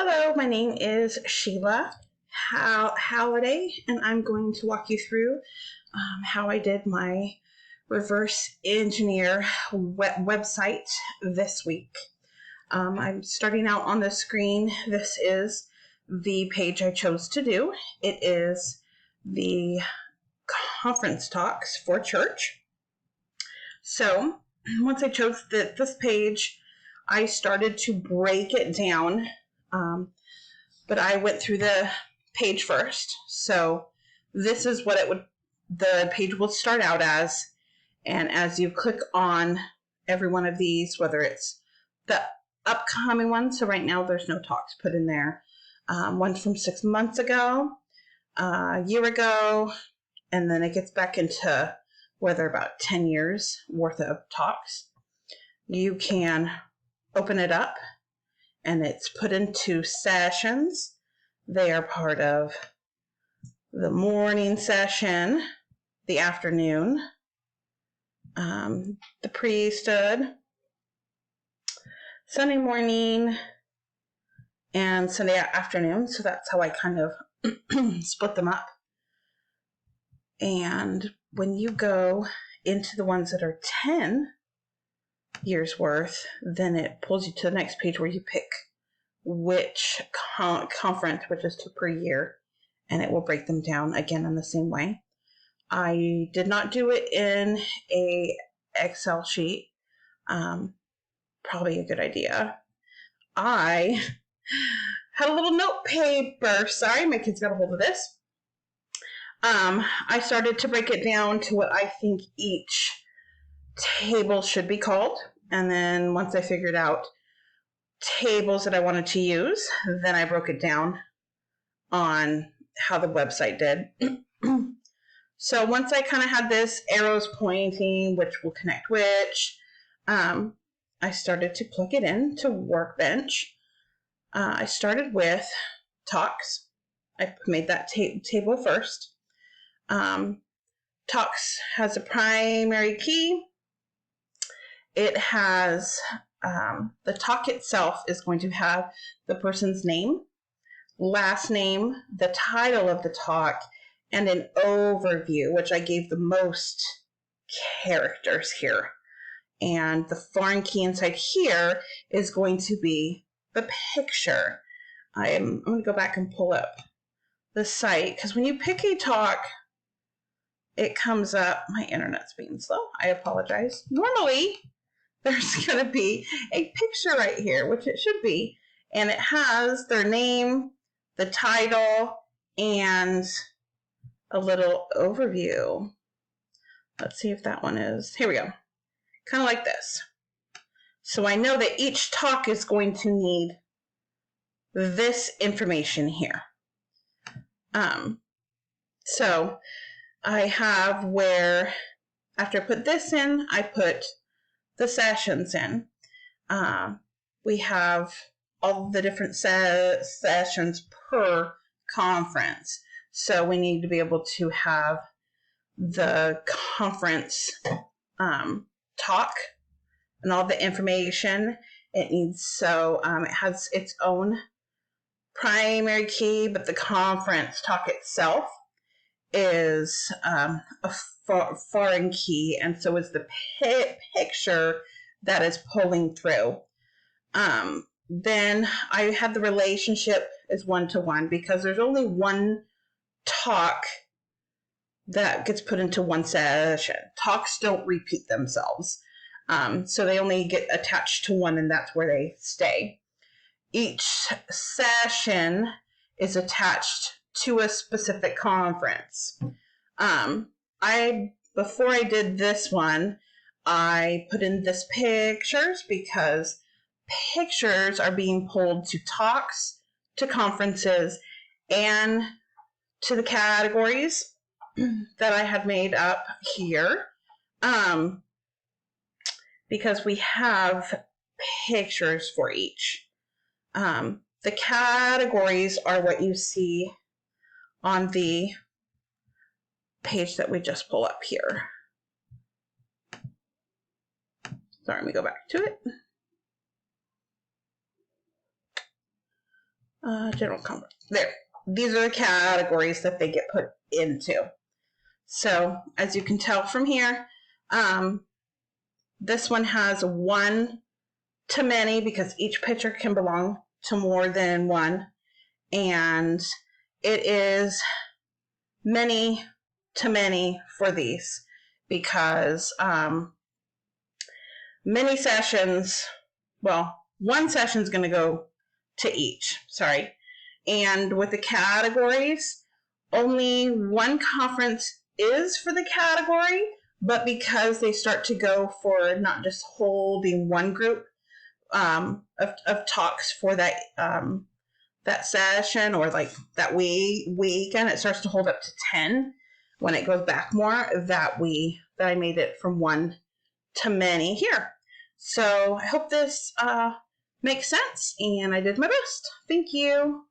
Hello, my name is Sheila Halliday, and I'm going to walk you through how I did my reverse engineer website this week. I'm starting out on the screen. This is the page I chose to do. It is the conference talks for church. So once I chose this page, I started to break it down. But I went through the page first. So this is what the page will start out as. And as you click on every one of these, whether it's the upcoming one, so right now there's no talks put in there. One from 6 months ago, a year ago, and then it gets back into whether about 10 years worth of talks. You can open it up. And it's put into sessions. They are part of the morning session, the afternoon, the priesthood, Sunday morning, and Sunday afternoon. So that's how I kind of split them up. And when you go into the ones that are 10 years worth, then it pulls you to the next page where you pick which conference, which is 2 per year, and it will break them down again in the same way. I did not do it in a Excel sheet. Probably a good idea. I had a little note paper. Sorry, my kids got a hold of this. I started to break it down to what I think each table should be called, and then once I figured out tables that I wanted to use, then I broke it down on how the website did. So once I kind of had this arrows pointing which will connect which, I started to plug it into Workbench. I started with talks. I made that table first. Talks has a primary key. It has, the talk itself is going to have the person's name, last name, the title of the talk, and an overview, which I gave the most characters here. And the foreign key inside here is going to be the picture. I'm going to go back and pull up the site, because when you pick a talk, it comes up. My internet's being slow. I apologize. Normally, there's going to be a picture right here, which it should be, and it has their name, the title, and a little overview. Let's see if that one is. Here we go. Kind of like this. So I know that each talk is going to need this information here. So I have where, after I put this in, I put the sessions in. We have all the different sessions per conference. So we need to be able to have the conference talk and all the information it needs. So it has its own primary key, but the conference talk itself is a foreign key, and so is the picture that is pulling through. Then I have the relationship as 1-to-1, because there's only one talk that gets put into one session. Talks don't repeat themselves. So they only get attached to one, and that's where they stay. Each session is attached to a specific conference. Before I did this one, I put in this pictures, because pictures are being pulled to talks, to conferences, and to the categories that I had made up here. Because we have pictures for each. The categories are what you see on the page that we just pull up here. Sorry, let me go back to it. General conference. There. These are the categories that they get put into. So as you can tell from here, this one has 1 to many because each picture can belong to more than one. And it is many to many for these because many sessions, well, one session is going to go to each, sorry. And with the categories, only one conference is for the category, but because they start to go for not just holding one group of talks for that that session or like that weekend, it starts to hold up to 10 when it goes back more, that I made it from 1 to many here. So I hope this makes sense, and I did my best. Thank you.